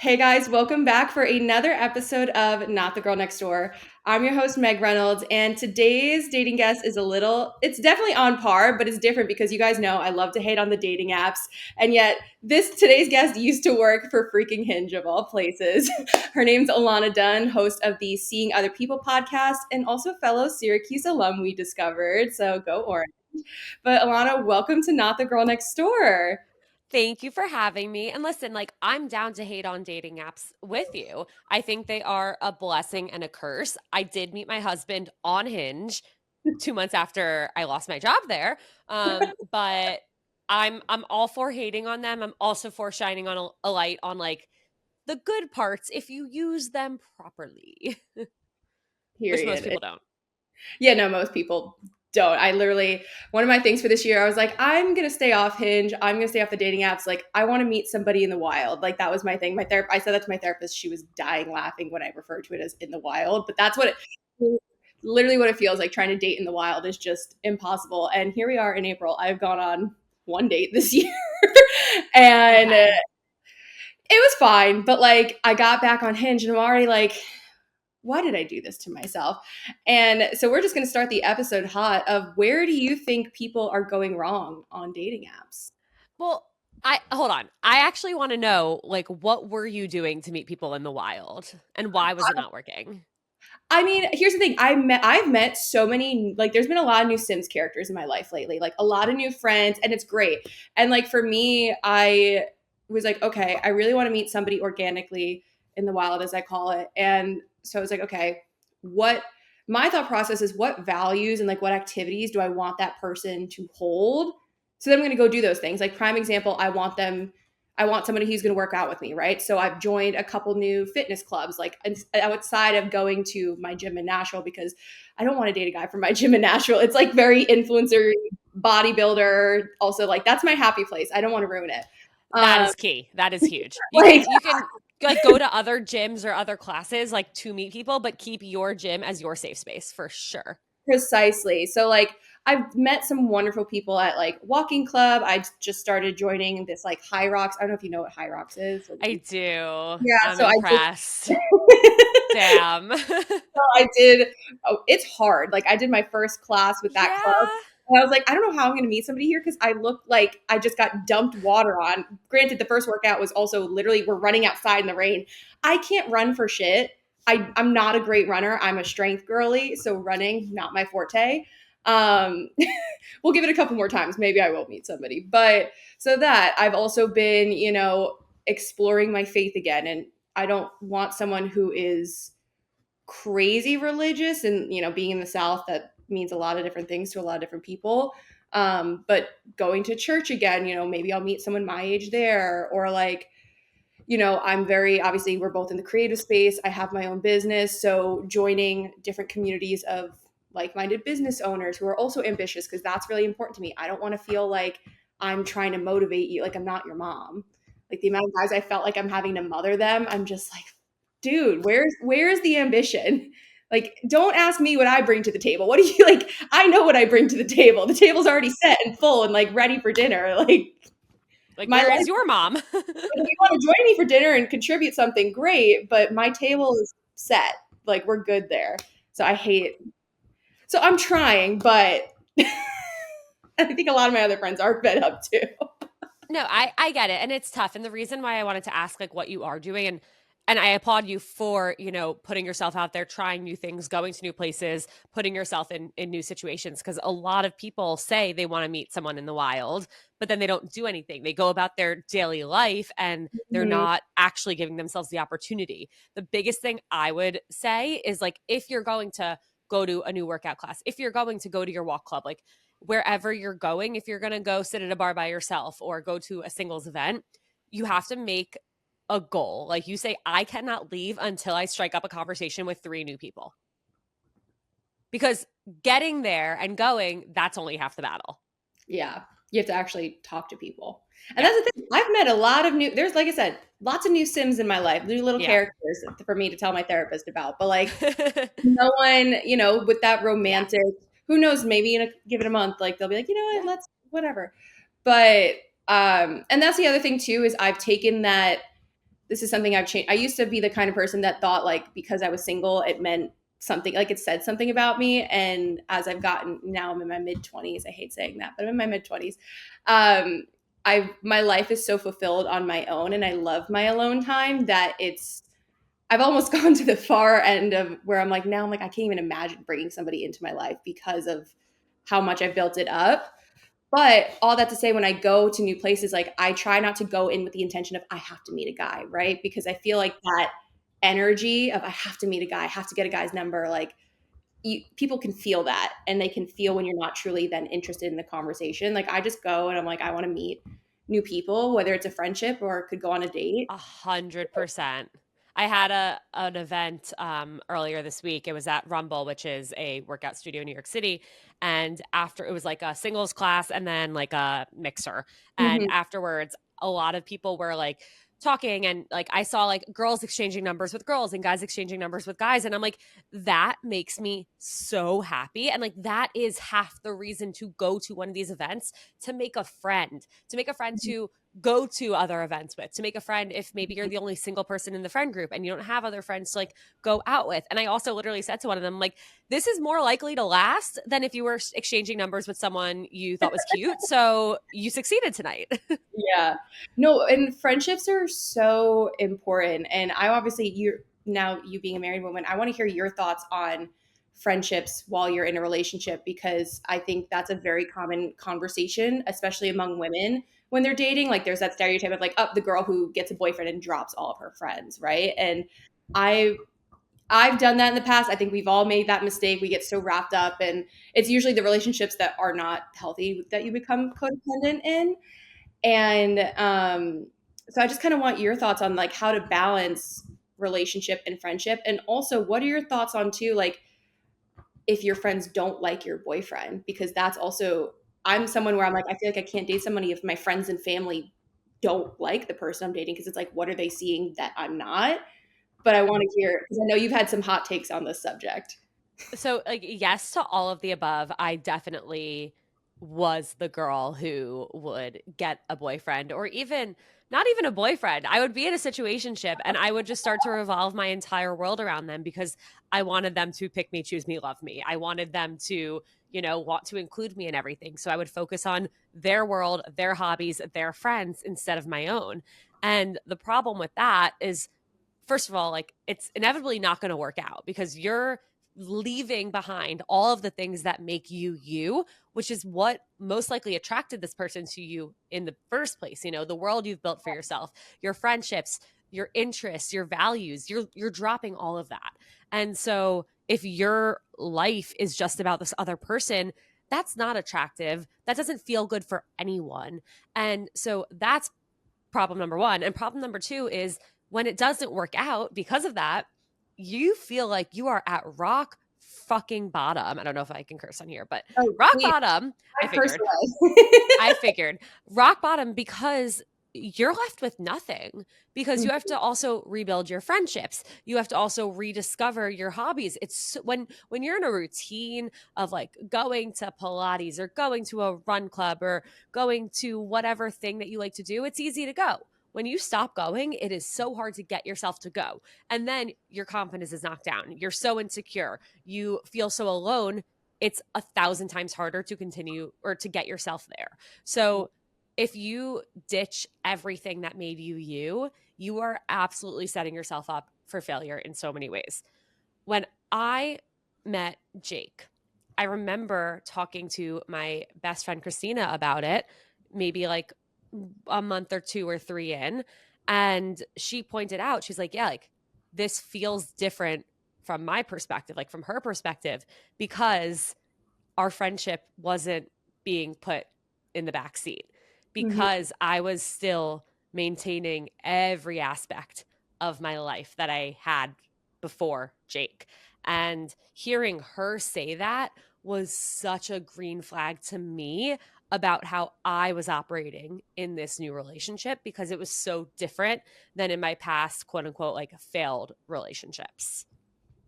Hey guys, welcome back for another episode of Not the Girl Next Door. I'm your host, Meg Reynolds, and today's dating guest is it's definitely on par, but it's different because you guys know I love to hate on the dating apps. And yet, today's guest used to work for freaking Hinge of all places. Her name's Ilana Dunn, host of the Seeing Other People podcast, and also fellow Syracuse alum we discovered. So go Orange. But Ilana, welcome to Not the Girl Next Door. Thank you for having me. And listen, I'm down to hate on dating apps with you. I think they are a blessing and a curse. I did meet my husband on Hinge 2 months after I lost my job there. But I'm all for hating on them. I'm also for shining on a light on the good parts if you use them properly, which most Period. people don't. Yeah, no, most people don't. One of my things for this year, I was like, I'm going to stay off Hinge. I'm going to stay off the dating apps. Like, I want to meet somebody in the wild. Like, that was my thing. I said that to my therapist. She was dying laughing when I referred to it as in the wild. But literally what it feels like. Trying to date in the wild is just impossible. And here we are in April. I've gone on one date this year. And Okay. it was fine. But like, I got back on Hinge and I'm already like, why did I do this to myself? And so we're just going to start the episode hot of where do you think people are going wrong on dating apps? Well, I hold on. I actually want to know what were you doing to meet people in the wild and why was it not working? I mean, here's the thing. I've met so many, like, there's been a lot of new Sims characters in my life lately, like a lot of new friends, and it's great. And like for me, I was like, okay, I really want to meet somebody organically in the wild, as I call it. And so I was like, okay, what my thought process is what values and like what activities do I want that person to hold? So then I'm going to go do those things. Like, prime example, I want somebody who's going to work out with me, right? So I've joined a couple new fitness clubs, like outside of going to my gym in Nashville, because I don't want to date a guy from my gym in Nashville. It's like very influencer, bodybuilder. Also, like that's my happy place. I don't want to ruin it. That Um, is key. That is huge. You like can you can go to other gyms or other classes to meet people, but keep your gym as your safe space for sure. Precisely. So like I've met some wonderful people at like walking club. I just started joining this like High Rocks. I don't know if you know what High Rocks is. I do. Yeah, I'm so I impressed. just Damn. I did. Oh, it's hard. Like I did my first class with that club. Yeah. And I was like, I don't know how I'm going to meet somebody here because I look like I just got dumped water on. Granted, the first workout was also literally we're running outside in the rain. I can't run for shit. I'm not a great runner. I'm a strength girly, so running not my forte. Um, we'll give it a couple more times. Maybe I will meet somebody. But so that I've also been, exploring my faith again, and I don't want someone who is crazy religious and being in the South, that means a lot of different things to a lot of different people. But going to church again, maybe I'll meet someone my age there, or like, I'm very obviously we're both in the creative space. I have my own business, so joining different communities of like-minded business owners who are also ambitious, because that's really important to me. I don't want to feel like I'm trying to motivate you, like I'm not your mom. Like the amount of guys I felt like I'm having to mother them, I'm just like, dude, where's the ambition? Like, don't ask me what I bring to the table. What do you like? I know what I bring to the table. The table's already set and full and like ready for dinner. Like my Where life, is your mom? if you want to join me for dinner and contribute something, great. But my table is set. Like we're good there. So I hate. So I'm trying, but I think a lot of my other friends are fed up too. No, I get it, and it's tough. And the reason why I wanted to ask what you are doing, and I applaud you for putting yourself out there, trying new things, going to new places, putting yourself in new situations. Because a lot of people say they want to meet someone in the wild, but then they don't do anything. They go about their daily life, and they're Mhm. not actually giving themselves the opportunity. The biggest thing I would say is if you're going to go to a new workout class, if you're going to go to your walk club, wherever you're going, if you're going to go sit at a bar by yourself or go to a singles event, you have to make a goal. Like you say, I cannot leave until I strike up a conversation with three new people. Because getting there and going, that's only half the battle. Yeah, you have to actually talk to people. And Yeah. that's the thing. I've met a lot of new, there's, like I said, lots of new Sims in my life, new little Yeah. characters for me to tell my therapist about. But like, no one, with that Yeah. romantic, who knows, maybe give it a month, like they'll be like, you know what, Yeah. let's, whatever. But, and that's the other thing too, is I've taken this is something I've changed. I used to be the kind of person that thought like because I was single, it meant something, like it said something about me. And as I've gotten, now I'm in my mid 20s. I hate saying that, but I'm in my mid 20s. Um, my life is so fulfilled on my own, and I love my alone time that I've almost gone to the far end of where I'm like, now I'm like, I can't even imagine bringing somebody into my life because of how much I've built it up. But all that to say, when I go to new places, like I try not to go in with the intention of I have to meet a guy, right? Because I feel like that energy of I have to meet a guy, I have to get a guy's number, like people can feel that, and they can feel when you're not truly then interested in the conversation. Like I just go and I'm like, I want to meet new people, whether it's a friendship or could go on a date. 100%. I had an event earlier this week. It was at Rumble, which is a workout studio in New York City. And after, it was like a singles class and then like a mixer. And Mhm. afterwards, a lot of people were like talking, and like I saw like girls exchanging numbers with girls and guys exchanging numbers with guys. And I'm like, that makes me so happy. And like that is half the reason to go to one of these events, to make a friend, to go to other events with, to make a friend if maybe you're the only single person in the friend group and you don't have other friends to like go out with. And I also literally said to one of them, like, this is more likely to last than if you were exchanging numbers with someone you thought was cute. So you succeeded tonight. Yeah. No, and friendships are so important. And I obviously, you being a married woman, I want to hear your thoughts on friendships while you're in a relationship, because I think that's a very common conversation, especially among women when they're dating. Like there's that stereotype of like, oh, the girl who gets a boyfriend and drops all of her friends, right? And I I've done that in the past. I think we've all made that mistake. We get so wrapped up, and it's usually the relationships that are not healthy that you become codependent in. And so I just kind of want your thoughts on like how to balance relationship and friendship. And also, what are your thoughts on too, like if your friends don't like your boyfriend? Because that's also, I'm someone where I'm like, I feel like I can't date somebody if my friends and family don't like the person I'm dating, because it's like, what are they seeing that I'm not? But I want to hear, because I know you've had some hot takes on this subject. So, like, yes to all of the above. I definitely was the girl who would get a boyfriend, or even not even a boyfriend. I would be in a situationship and I would just start to revolve my entire world around them because I wanted them to pick me, choose me, love me. I wanted them to, want to include me in everything. So I would focus on their world, their hobbies, their friends instead of my own. And the problem with that is, first of all, like it's inevitably not going to work out because you're leaving behind all of the things that make you you, which is what most likely attracted this person to you in the first place. The world you've built for yourself, your friendships, your interests, your values, you're dropping all of that. And so if your life is just about this other person, that's not attractive. That doesn't feel good for anyone. And so that's problem number one. And problem number two is when it doesn't work out because of that, you feel like you are at rock fucking bottom. I don't know if I can curse on here, but Oh, rock please. bottom, I I curse figured. away. I figured rock bottom because you're left with nothing, because you have to also rebuild your friendships. You have to also rediscover your hobbies. It's when you're in a routine of like going to Pilates or going to a run club or going to whatever thing that you like to do, it's easy to go. When you stop going, it is so hard to get yourself to go. And then your confidence is knocked down. You're so insecure. You feel so alone. It's 1,000 times harder to continue or to get yourself there. So if you ditch everything that made you you, you are absolutely setting yourself up for failure in so many ways. When I met Jake, I remember talking to my best friend Christina about it, maybe like a month or two or three in. And she pointed out, she's like, yeah, like this feels different from my perspective, like from her perspective, because our friendship wasn't being put in the back seat, Mhm. because I was still maintaining every aspect of my life that I had before Jake. And hearing her say that was such a green flag to me about how I was operating in this new relationship, because it was so different than in my past, quote unquote, like failed relationships.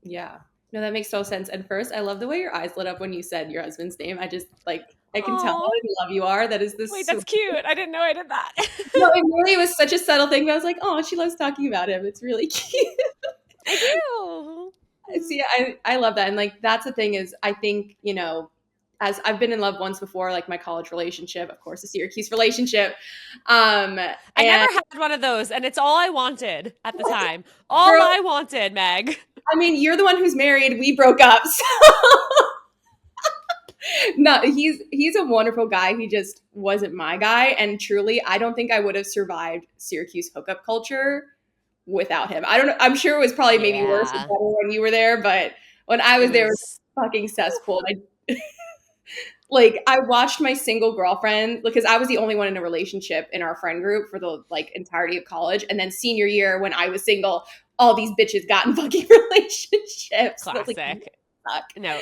Yeah. No, that makes total sense. And first, I love the way your eyes lit up when you said your husband's name. I just like I can tell how Oh, in love you are. That is the wait, sweet. that's cute. I didn't know I did that. No, it really was such a subtle thing. But I was like, oh, she loves talking about him. It's really cute. I do. See, I love that. And like, that's the thing is, I think, as I've been in love once before, like my college relationship, of course, a Syracuse relationship. Um, I never and had one of those, and it's all I wanted at the time. All girl, I wanted, Meg. I mean, you're the one who's married. We broke up. So no, he's a wonderful guy. He just wasn't my guy. And truly, I don't think I would have survived Syracuse hookup culture without him. I don't know. I'm sure it was probably maybe worse or Yeah. better when you were there, but when I It was there, it was was a fucking cesspool. Like I watched my single girlfriend because I was the only one in a relationship in our friend group for the like entirety of college. And then senior year when I was single, all these bitches got in fucking relationships. So I was like, you classic. suck. No,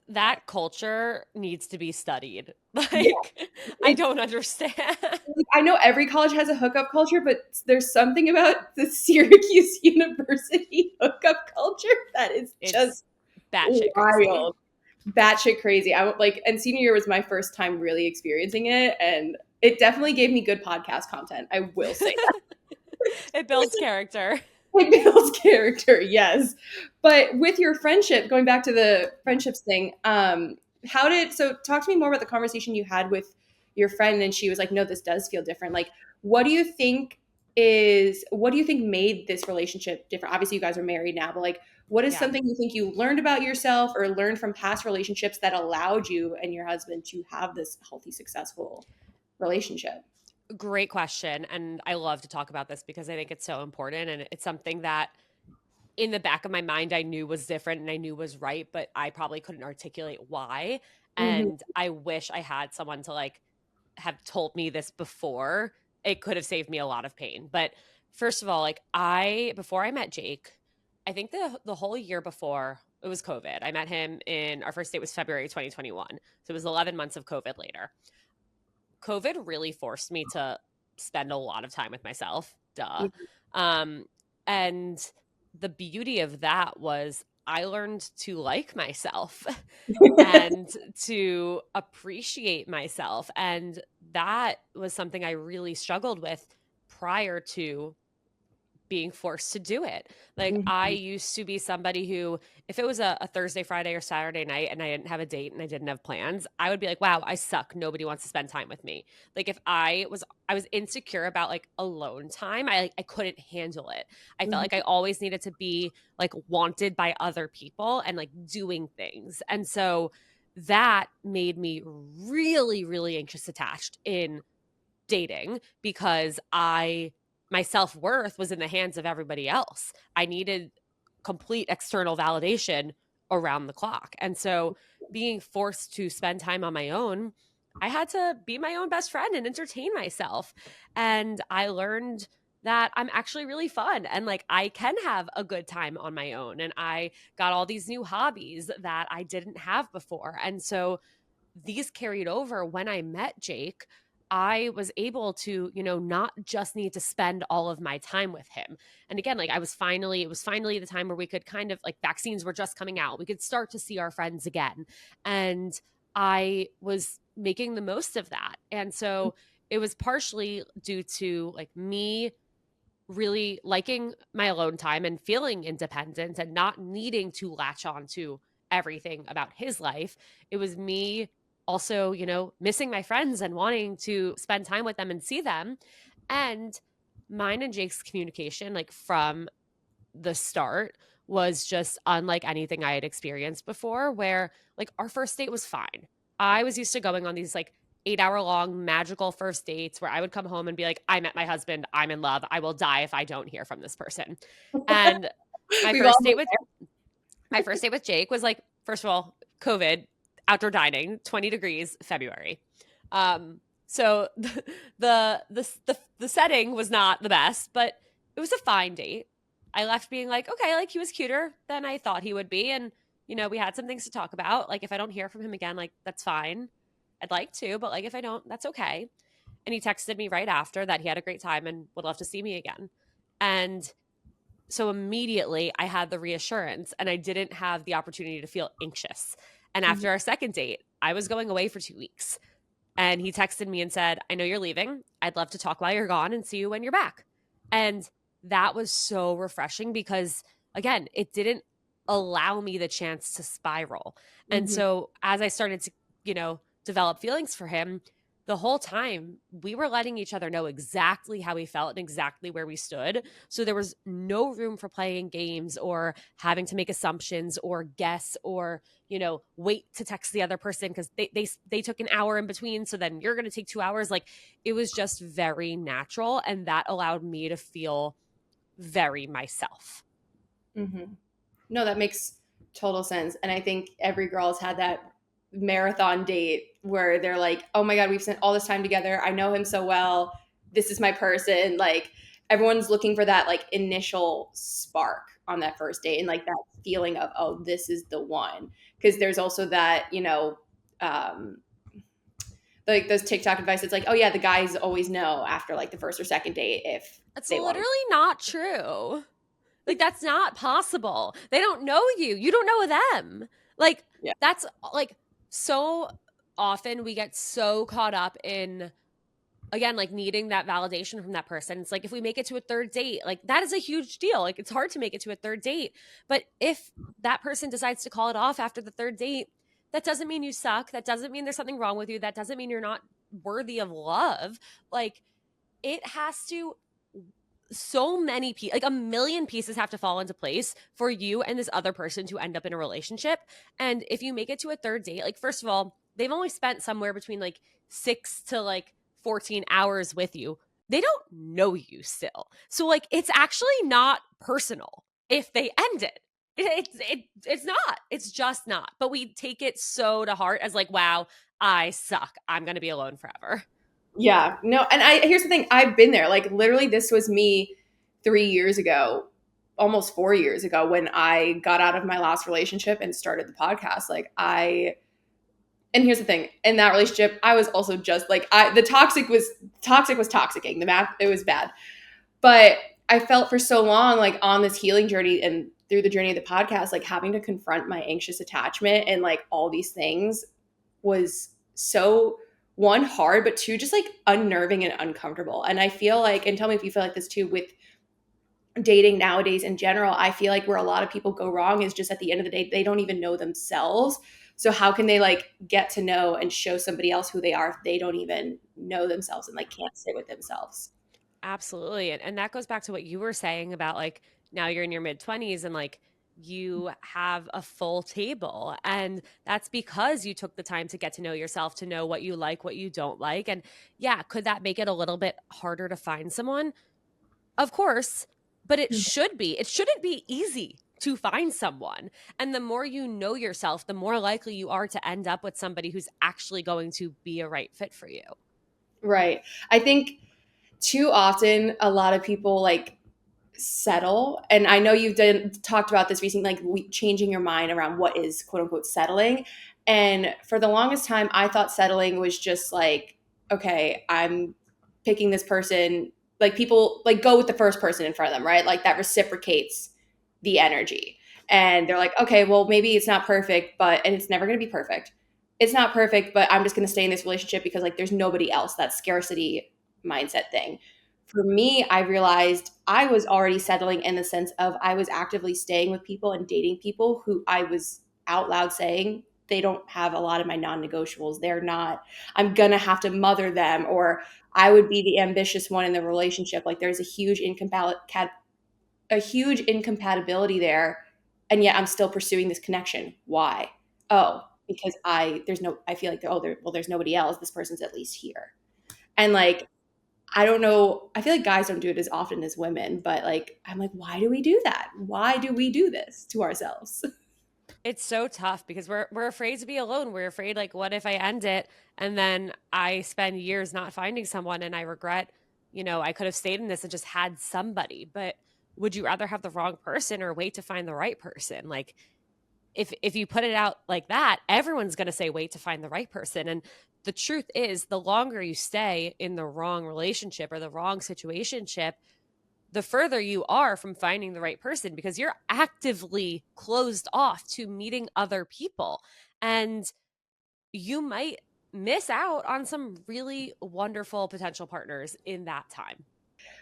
that culture needs to be studied. Yeah. Like, I It's don't understand. like, I know every college has a hookup culture, but there's something about the Syracuse University hookup culture that is just It's batshit crazy. wild. Batshit crazy. I would like, and senior year was my first time really experiencing it, and it definitely gave me good podcast content. I will say that. It builds character. It builds character, yes. But with your friendship, going back to the friendships thing, how did so talk to me more about the conversation you had with your friend and she was like, no, this does feel different. Like, what do you think made this relationship different? Obviously, you guys are married now, but like, what is Yeah. something you think you learned about yourself or learned from past relationships that allowed you and your husband to have this healthy, successful relationship? Great question. And I love to talk about this because I think it's so important. And it's something that in the back of my mind, I knew was different and I knew was right, but I probably couldn't articulate why. Hmm. And I wish I had someone to like have told me this before. It could have saved me a lot of pain. But first of all, like before I met Jake, I think the whole year before it was COVID. I met him in our first date was February 2021. So it was 11 months of COVID later. COVID really forced me to spend a lot of time with myself. Duh. Um, and the beauty of that was I learned to like myself and to appreciate myself. And that was something I really struggled with prior to being forced to do it. Like I Hmm. used to be somebody who, if it was a Thursday, Friday, or Saturday night and I didn't have a date and I didn't have plans, I would be like, wow, I suck. Nobody wants to spend time with me. Like if I was insecure about like alone time, I couldn't handle it. I felt like I always needed to be like wanted by other people and like doing things. And so that made me really, really anxious attached in dating because my self-worth was in the hands of everybody else. I needed complete external validation around the clock. And so being forced to spend time on my own, I had to be my own best friend and entertain myself. And I learned that I'm actually really fun and like I can have a good time on my own. And I got all these new hobbies that I didn't have before. And so these carried over when I met Jake. I was able to, not just need to spend all of my time with him. And again, like it was finally the time where we could kind of like vaccines were just coming out. We could start to see our friends again. And I was making the most of that. And so it was partially due to like me really liking my alone time and feeling independent and not needing to latch on to everything about his life. It was me also, missing my friends and wanting to spend time with them and see them. And mine and Jake's communication, like from the start, was just unlike anything I had experienced before, where like our first date was fine. I was used to going on these like 8 hour long magical first dates where I would come home and be like, I met my husband. I'm in love. I will die if I don't hear from this person. And my We've all first date with my first date with Jake was like, first of all, COVID, outdoor dining, 20 degrees, February. So the setting was not the best, but it was a fine date. I left being like, okay, like he was cuter than I thought he would be. And, we had some things to talk about. Like if I don't hear from him again, like that's fine. I'd like to, but like if I don't, that's okay. And he texted me right after that he had a great time and would love to see me again. And so immediately I had the reassurance and I didn't have the opportunity to feel anxious. And Mhm. after our second date, I was going away for 2 weeks. And he texted me and said, I know you're leaving. I'd love to talk while you're gone and see you when you're back. And that was so refreshing because, again, it didn't allow me the chance to spiral. And Mhm. so as I started to, develop feelings for him, the whole time we were letting each other know exactly how we felt and exactly where we stood. So there was no room for playing games or having to make assumptions or guess or wait to text the other person because they took an hour in between. So then you're going to take 2 hours. Like it was just very natural. And that allowed me to feel very myself. Mhm. No, that makes total sense. And I think every girl has had that marathon date where they're like, oh my God, we've spent all this time together. I know him so well. This is my person. Like everyone's looking for that like initial spark on that first date and like that feeling of, oh, this is the one. Because there's also that, um, like those TikTok advice. It's like, oh yeah, the guys always know after like the first or second date if It's they want. literally not true. Like that's not possible. They don't know you. You don't know them. Like Yeah. that's like so often we get so caught up in, again, like needing that validation from that person. It's like if we make it to a third date, like that is a huge deal. Like it's hard to make it to a third date. But if that person decides to call it off after the third date, that doesn't mean you suck. That doesn't mean there's something wrong with you. That doesn't mean you're not worthy of love. Like it has to, so many pieces, like a million pieces have to fall into place for you and this other person to end up in a relationship. And if you make it to a third date, like first of all, they've only spent somewhere between like 6 to like 14 hours with you. They don't know you still. So like it's actually not personal if they end it. It's not. It's just not. But we take it so to heart as like, wow, I suck. I'm going to be alone forever. Yeah, no, and I here's the thing, I've been there. Like literally this was me 3 years ago, almost 4 years ago when I got out of my last relationship and started the podcast. Like I and here's the thing, in that relationship, I was also just like the toxic was toxicing. The math it was bad. But I felt for so long like on this healing journey and through the journey of the podcast like having to confront my anxious attachment and like all these things was so one hard but two just like unnerving and uncomfortable. And I feel like, and tell me if you feel like this too, with dating nowadays in general, I feel like where a lot of people go wrong is just at the end of the day they don't even know themselves. So how can they like get to know and show somebody else who they are if they don't even know themselves and like can't sit with themselves? Absolutely. And that goes back to what you were saying about like now you're in your mid 20s and like you have a full table. And that's because you took the time to get to know yourself, to know what you like, what you don't like. And yeah, could that make it a little bit harder to find someone? Of course, but it should be. It shouldn't be easy to find someone. And the more you know yourself, the more likely you are to end up with somebody who's actually going to be a right fit for you. Right. I think too often a lot of people like settle, and I know you've talked about this recently, like changing your mind around what is quote unquote settling. And for the longest time I thought settling was just like, okay, I'm picking this person, like people like go with the first person in front of them, right? Like that reciprocates the energy. And they're like, okay, well maybe it's not perfect, but and it's never going to be perfect. It's not perfect, but I'm just going to stay in this relationship because like there's nobody else. That scarcity mindset thing. For me, I realized I was already settling in the sense of I was actively staying with people and dating people who I was out loud saying they don't have a lot of my non-negotiables. They're not, I'm gonna have to mother them, or I would be the ambitious one in the relationship. Like there's a huge incompatibility there, and yet I'm still pursuing this connection. Why? Oh, because I feel like there's nobody else. This person's at least here. And like I don't know. I feel like guys don't do it as often as women, but like, I'm like, why do we do that? Why do we do this to ourselves? It's so tough because we're afraid to be alone. We're afraid like what if I end it and then I spend years not finding someone and I regret, I could have stayed in this and just had somebody. But would you rather have the wrong person or wait to find the right person? Like if you put it out like that, everyone's going to say wait to find the right person. And the truth is the longer you stay in the wrong relationship or the wrong situationship, the further you are from finding the right person because you're actively closed off to meeting other people. And you might miss out on some really wonderful potential partners in that time.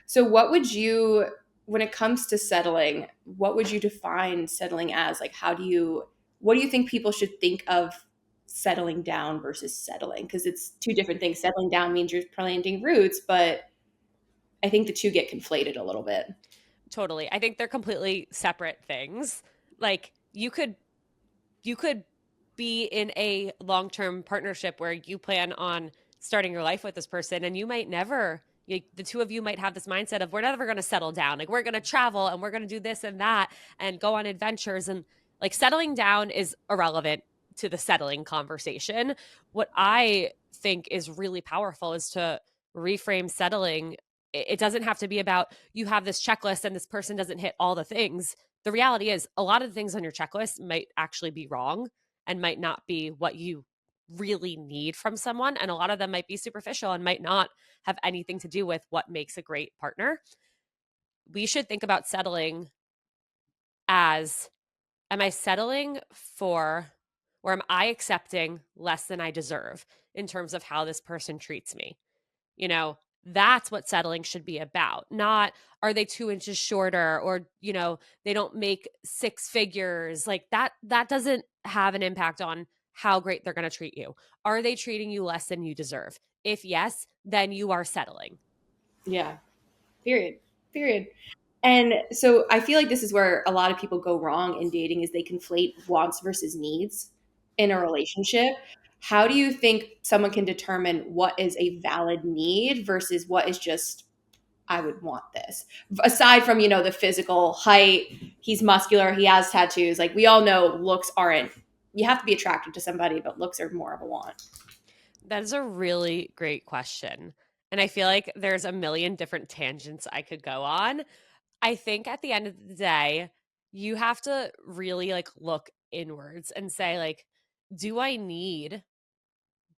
So what would you, when it comes to settling, what would you define settling as? Like, what do you think people should think of settling down versus settling? Because it's two different things. Settling down means you're planting roots, but I think the two get conflated a little bit. Totally. I think they're completely separate things. Like you could be in a long-term partnership where you plan on starting your life with this person, and you might never, the two of you might have this mindset of we're never going to settle down, like we're going to travel and we're going to do this and that and go on adventures, and like settling down is irrelevant to the settling conversation. What I think is really powerful is to reframe settling. It doesn't have to be about you have this checklist and this person doesn't hit all the things. The reality is a lot of the things on your checklist might actually be wrong and might not be what you really need from someone. And a lot of them might be superficial and might not have anything to do with what makes a great partner. We should think about settling as, am I settling for, or am I accepting less than I deserve in terms of how this person treats me? You know, that's what settling should be about. Not, are they 2 inches shorter, or, they don't make six figures. Like that doesn't have an impact on how great they're going to treat you. Are they treating you less than you deserve? If yes, then you are settling. Yeah. Period. Period. And so I feel like this is where a lot of people go wrong in dating is they conflate wants versus needs in a relationship. How do you think someone can determine what is a valid need versus what is just I would want this? Aside from, the physical height, he's muscular, he has tattoos. Like we all know looks aren't you have to be attracted to somebody, but looks are more of a want. That is a really great question. And I feel like there's a million different tangents I could go on. I think at the end of the day, you have to really like look inwards and say like, do I need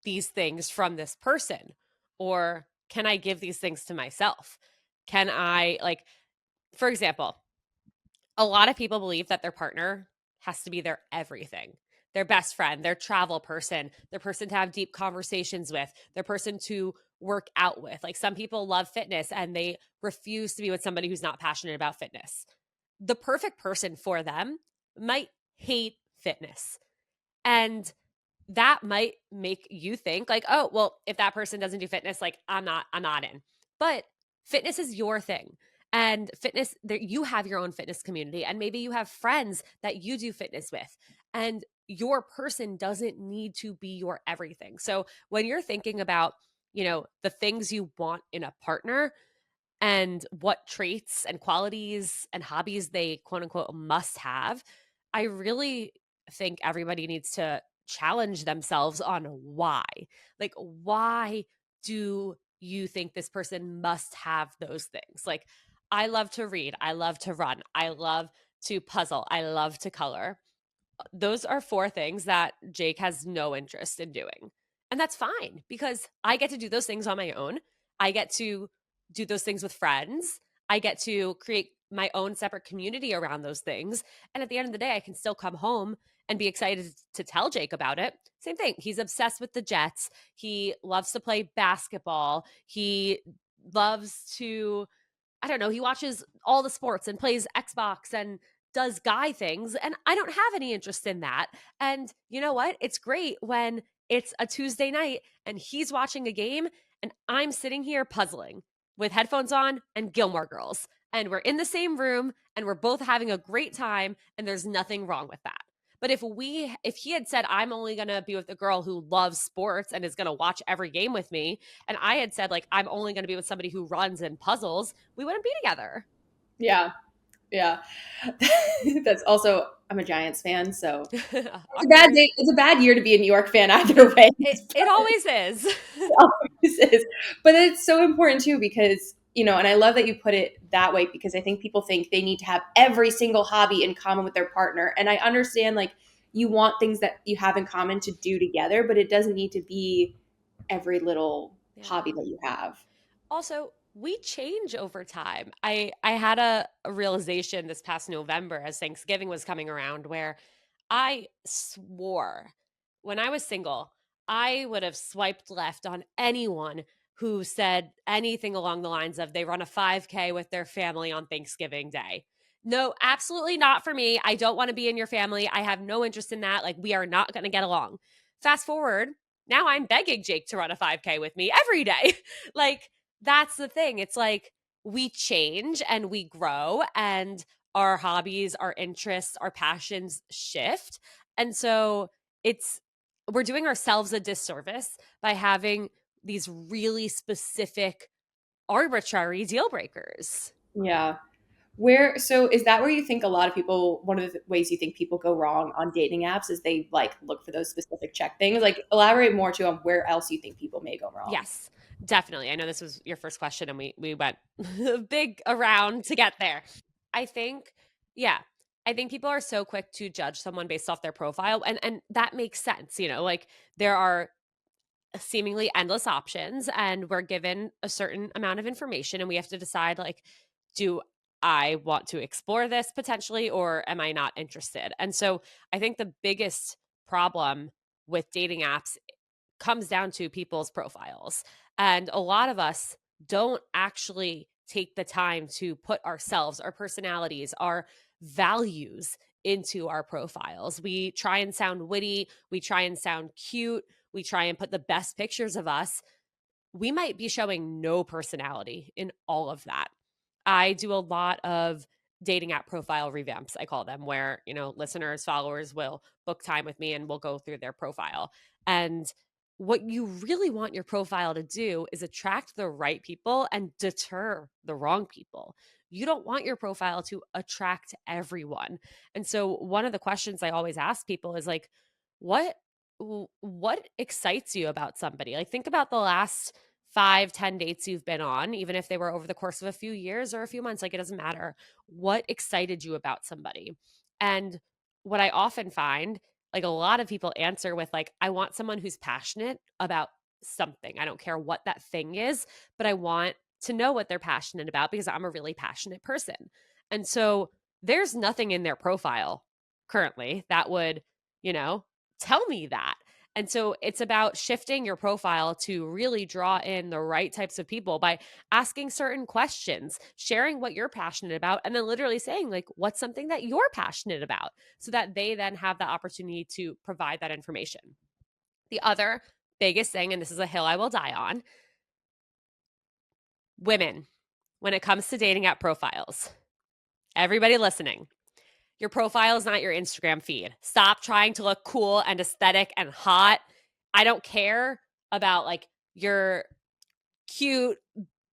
these things from this person, or can I give these things to myself? Can I, like, for example, a lot of people believe that their partner has to be their everything, their best friend, their travel person, their person to have deep conversations with, their person to work out with. Like some people love fitness and they refuse to be with somebody who's not passionate about fitness. The perfect person for them might hate fitness. And that might make you think like, oh, well, if that person doesn't do fitness, like I'm not in. But fitness is your thing. And fitness, there, you have your own fitness community, and maybe you have friends that you do fitness with. And your person doesn't need to be your everything. So when you're thinking about, the things you want in a partner, and what traits and qualities and hobbies they quote unquote must have, I really think everybody needs to challenge themselves on why. Like, why do you think this person must have those things? Like, I love to read, I love to run, I love to puzzle, I love to color. Those are four things that Jake has no interest in doing. And that's fine because I get to do those things on my own. I get to do those things with friends. I get to create my own separate community around those things. And at the end of the day, I can still come home and be excited to tell Jake about it. Same thing. He's obsessed with the Jets. He loves to play basketball. He loves to, I don't know, he watches all the sports and plays Xbox and does guy things. And I don't have any interest in that. And you know what? It's great when it's a Tuesday night and he's watching a game and I'm sitting here puzzling with headphones on and Gilmore Girls. And we're in the same room and we're both having a great time. And there's nothing wrong with that. But if he had said, I'm only going to be with a girl who loves sports and is going to watch every game with me, and I had said, like, I'm only going to be with somebody who runs and puzzles, we wouldn't be together. Yeah. Yeah. That's also I'm a Giants fan, so it's a bad Awkward. day. It's a bad year to be a New York fan either way. It always is. Always is. But it's so important too because, and I love that you put it that way because I think people think they need to have every single hobby in common with their partner. And I understand like you want things that you have in common to do together, but it doesn't need to be every little Yeah. hobby that you have. Also, we change over time. I had a realization this past November as Thanksgiving was coming around where I swore when I was single, I would have swiped left on anyone who said anything along the lines of they run a 5K with their family on Thanksgiving Day. No, absolutely not for me. I don't want to be in your family. I have no interest in that. Like, we are not going to get along. Fast forward, now I'm begging Jake to run a 5K with me every day. Like, that's the thing. It's like we change and we grow, and our hobbies, our interests, our passions shift. And so it's, we're doing ourselves a disservice by having these really specific arbitrary deal breakers. Yeah. So is that where you think a lot of people, one of the ways you think people go wrong on dating apps is they like look for those specific check things? Like elaborate more too on where else you think people may go wrong. Yes, definitely. I know this was your first question and we went big around to get there. I think, yeah, I think people are so quick to judge someone based off their profile, and that makes sense, you know, like there are seemingly endless options and we're given a certain amount of information and we have to decide, like, do I want to explore this potentially or am I not interested? And so I think the biggest problem with dating apps comes down to people's profiles. And a lot of us don't actually take the time to put ourselves, our personalities, our values into our profiles. We try and sound witty, we try and sound cute, we try and put the best pictures of us. We might be showing no personality in all of that. I do a lot of dating app profile revamps, I call them, where, you know, listeners, followers will book time with me and we'll go through their profile. And what you really want your profile to do is attract the right people and deter the wrong people. You don't want your profile to attract everyone. And so one of the questions I always ask people is like, what what excites you about somebody? Like, think about the last 5, 10 dates you've been on, even if they were over the course of a few years or a few months, like it doesn't matter. What excited you about somebody? And what I often find, like a lot of people answer with, like, I want someone who's passionate about something. I don't care what that thing is, but I want to know what they're passionate about because I'm a really passionate person. And so there's nothing in their profile currently that would, you know, tell me that. And so it's about shifting your profile to really draw in the right types of people by asking certain questions, sharing what you're passionate about, and then literally saying, like, what's something that you're passionate about, so that they then have the opportunity to provide that information. The other biggest thing, and this is a hill I will die on, women, when it comes to dating app profiles, everybody listening, your profile is not your Instagram feed. Stop trying to look cool and aesthetic and hot. I don't care about like your cute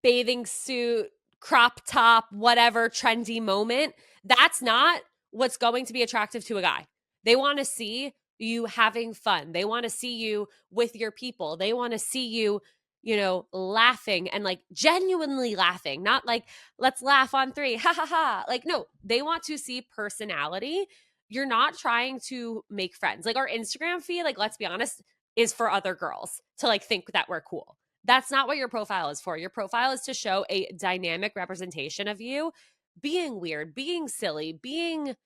bathing suit, crop top, whatever trendy moment. That's not what's going to be attractive to a guy. They want to see you having fun. They want to see you with your people. They want to see you, you know, laughing and like genuinely laughing, not like, let's laugh on three, ha ha ha. Like, no, they want to see personality. You're not trying to make friends. Like our Instagram feed, like, let's be honest, is for other girls to like think that we're cool. That's not what your profile is for. Your profile is to show a dynamic representation of you being weird, being silly, being,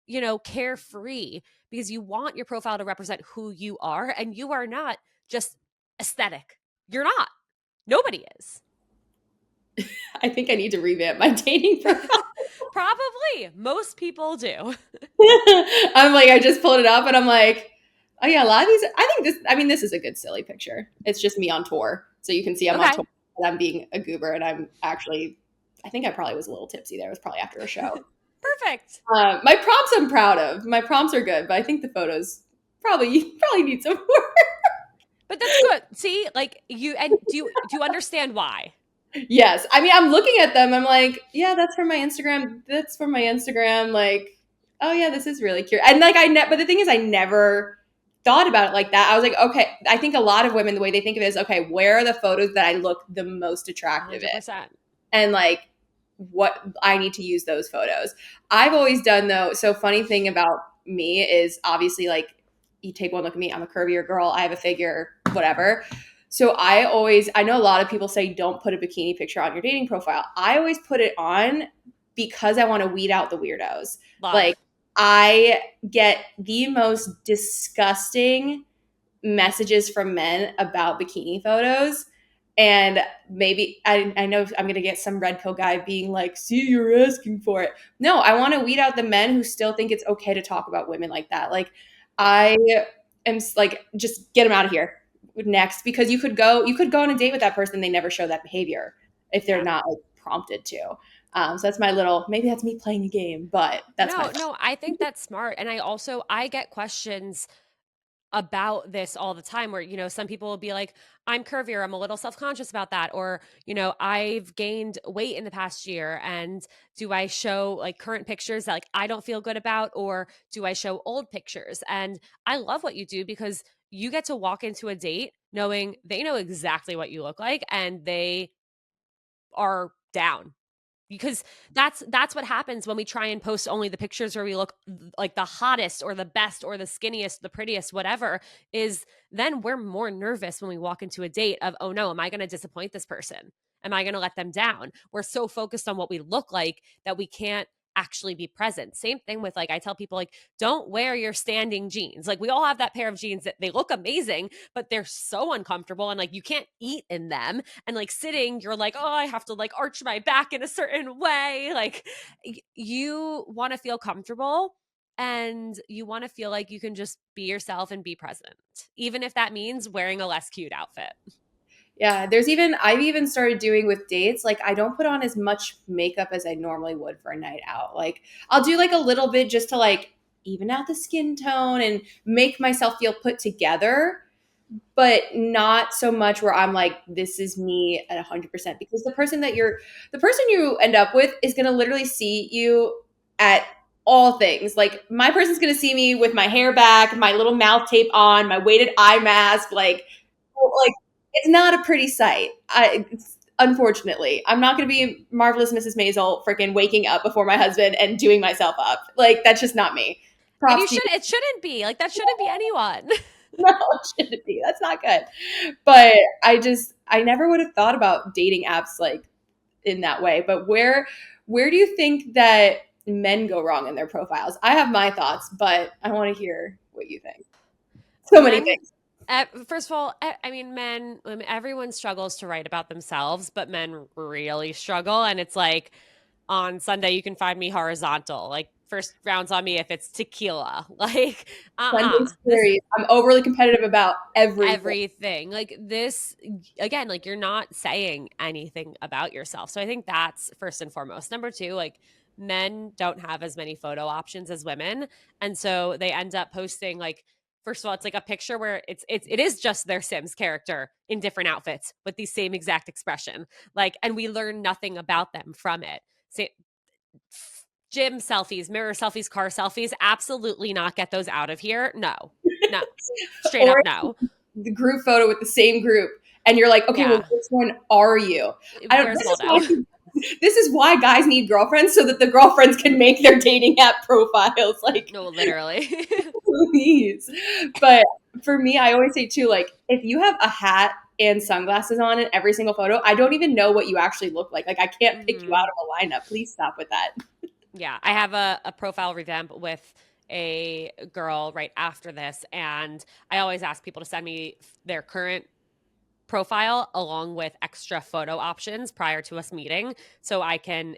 you know, carefree, because you want your profile to represent who you are, and you are not just aesthetic. You're not. Nobody is. I think I need to revamp my dating profile. Probably. Most people do. I'm like, I just pulled it up and I'm like, oh yeah, a lot of these. I mean, this is a good silly picture. It's just me on tour, so you can see I'm on Okay. tour and I'm being a goober, and I'm actually, I think I probably was a little tipsy there. It was probably after a show. Perfect. My prompts I'm proud of. My prompts are good, but I think the photos probably need some work. But that's good. See, like you, and do you understand why? Yes, I mean, I'm looking at them. I'm like, yeah, that's from my Instagram. That's from my Instagram. Like, oh yeah, this is really cute. And like, but the thing is, I never thought about it like that. I was like, okay, I think a lot of women, the way they think of it is, okay, where are the photos that I look the most attractive in? 100%. And like, what I need to use those photos. I've always done though. So funny thing about me is obviously like, you take one look at me. I'm a curvier girl. I have a figure, whatever. So I know a lot of people say don't put a bikini picture on your dating profile. I always put it on because I want to weed out the weirdos. Love. Like I get the most disgusting messages from men about bikini photos. And maybe I know I'm gonna get some red pill guy being like, "See, you're asking for it." No, I want to weed out the men who still think it's okay to talk about women like that. Like, I am like, just get them out of here next, because you could go on a date with that person. They never show that behavior if they're Yeah. not like prompted to. So that's my little. Maybe that's me playing a game, but that's my. No, I think that's smart. And I get questions about this all the time where, some people will be like, I'm curvier, I'm a little self-conscious about that, or, I've gained weight in the past year, and do I show like current pictures that like I don't feel good about, or do I show old pictures? And I love what you do, because you get to walk into a date knowing they know exactly what you look like and they are down, because that's what happens when we try and post only the pictures where we look like the hottest or the best or the skinniest, the prettiest, whatever. Is then we're more nervous when we walk into a date of, oh no, am I going to disappoint this person? Am I going to let them down? We're so focused on what we look like that we can't actually be present. Same thing with, like, I tell people, like, don't wear your standing jeans. Like, we all have that pair of jeans that they look amazing, but they're so uncomfortable, and like you can't eat in them, and like sitting, you're like, oh, I have to like arch my back in a certain way. Like, you want to feel comfortable, and you want to feel like you can just be yourself and be present, even if that means wearing a less cute outfit. Yeah, I've even started doing with dates, like I don't put on as much makeup as I normally would for a night out. Like I'll do like a little bit just to like even out the skin tone and make myself feel put together, but not so much where I'm like, this is me at 100%, because the person you end up with is going to literally see you at all things. Like my person's going to see me with my hair back, my little mouth tape on, my weighted eye mask, like it's not a pretty sight. Unfortunately, I'm not going to be marvelous Mrs. Maisel freaking waking up before my husband and doing myself up. Like that's just not me. And Props to you. it shouldn't be like that, shouldn't be anyone. No, it shouldn't be. That's not good. But I never would have thought about dating apps like in that way. But where do you think that men go wrong in their profiles? I have my thoughts, but I want to hear what you think. So many Men, things. first of all, I mean, men, I mean, everyone struggles to write about themselves, but men really struggle. And it's like, on Sunday, you can find me horizontal. Like, first rounds on me if it's tequila. Like, Sunday this series. I'm overly competitive about everything. everything. Like, this, again, like, you're not saying anything about yourself. So I think that's first and foremost. Number two, like, men don't have as many photo options as women. And so they end up posting, like, first of all, it's like a picture where it is just their Sims character in different outfits with the same exact expression. Like, and we learn nothing about them from it. Say, gym selfies, mirror selfies, car selfies, absolutely not, get those out of here. No, straight up Or no. the group photo with the same group, and you're like, okay, well, Yeah, which one are you? I don't. where's Waldo? This is why guys need girlfriends, so that the girlfriends can make their dating app profiles. Like, No, literally. please. But for me, I always say too, like, if you have a hat and sunglasses on in every single photo, I don't even know what you actually look like. Like, I can't pick you out Hmm. of a lineup. Please stop with that. Yeah, I have a profile revamp with a girl right after this, and I always ask people to send me their current profile along with extra photo options prior to us meeting, so I can,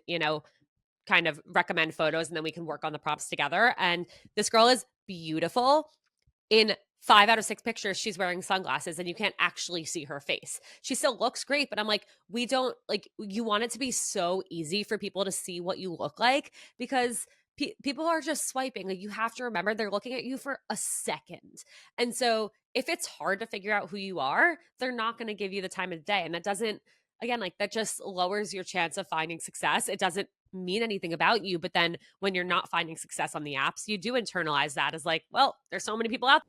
kind of recommend photos, and then we can work on the prompts together. And this girl is beautiful. In 5 out of 6 pictures, she's wearing sunglasses and you can't actually see her face. She still looks great, but I'm like, we don't like, you want it to be so easy for people to see what you look like, because people are just swiping. Like, you have to remember they're looking at you for a second. And so if it's hard to figure out who you are, they're not going to give you the time of day. And that doesn't, again, like, that just lowers your chance of finding success. It doesn't mean anything about you. But then when you're not finding success on the apps, you do internalize that as like, well, there's so many people out.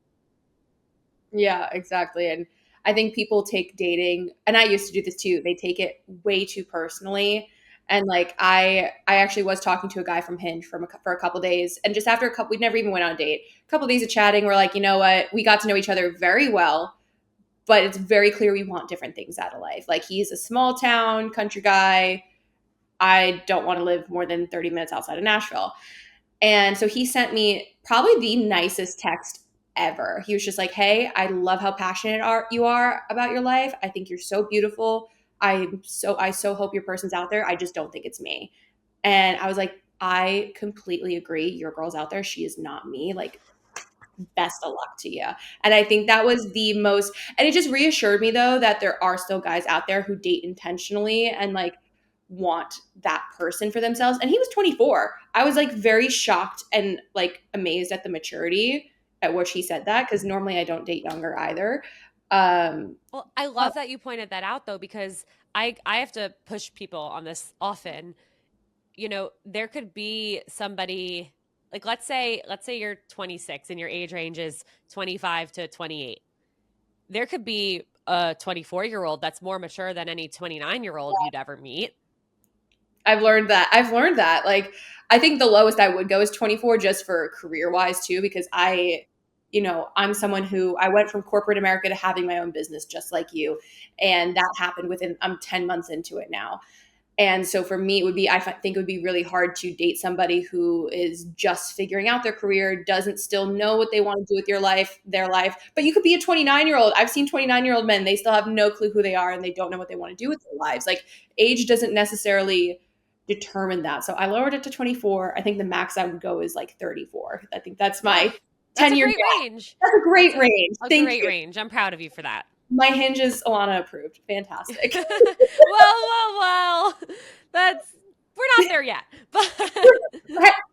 Yeah, exactly. And I think people take dating, and I used to do this too. They take it way too personally. And like I actually was talking to a guy from Hinge for a couple days, and just after a couple, we never even went on a date. A couple days of chatting, we're like, you know what? We got to know each other very well, but it's very clear we want different things out of life. Like he's a small town country guy. I don't want to live more than 30 minutes outside of Nashville. And so he sent me probably the nicest text ever. He was just like, hey, I love how passionate you are about your life. I think you're so beautiful. I so hope your person's out there. I just don't think it's me. And I was like, I completely agree. Your girl's out there. She is not me. Like, best of luck to you. And I think that was the most, and it just reassured me though that there are still guys out there who date intentionally and like want that person for themselves. And he was 24. I was like very shocked and like amazed at the maturity at which he said that, because normally I don't date younger either. Um, Well, I love that you pointed that out though, because I have to push people on this often. There could be somebody, like, let's say you're 26 and your age range is 25 to 28. There could be a 24-year-old that's more mature than any 29-year-old you'd ever meet. I've learned that. I've learned that. Like, I think the lowest I would go is 24 just for career wise too, because I'm someone who I went from corporate America to having my own business just like you. And that happened I'm 10 months into it now. And so for me, I think it would be really hard to date somebody who is just figuring out their career, doesn't still know what they want to do with their life. But you could be a 29-year-old. I've seen 29-year-old men, they still have no clue who they are and they don't know what they want to do with their lives. Like, age doesn't necessarily determine that. So I lowered it to 24. I think the max I would go is like 34. I think that's Oh, my that's a 10-year great gap. range. That's a That's great range. a Thank great you. range. I'm proud of you for that. My Hinge is Ilana approved. Fantastic. Well. We're not there yet. But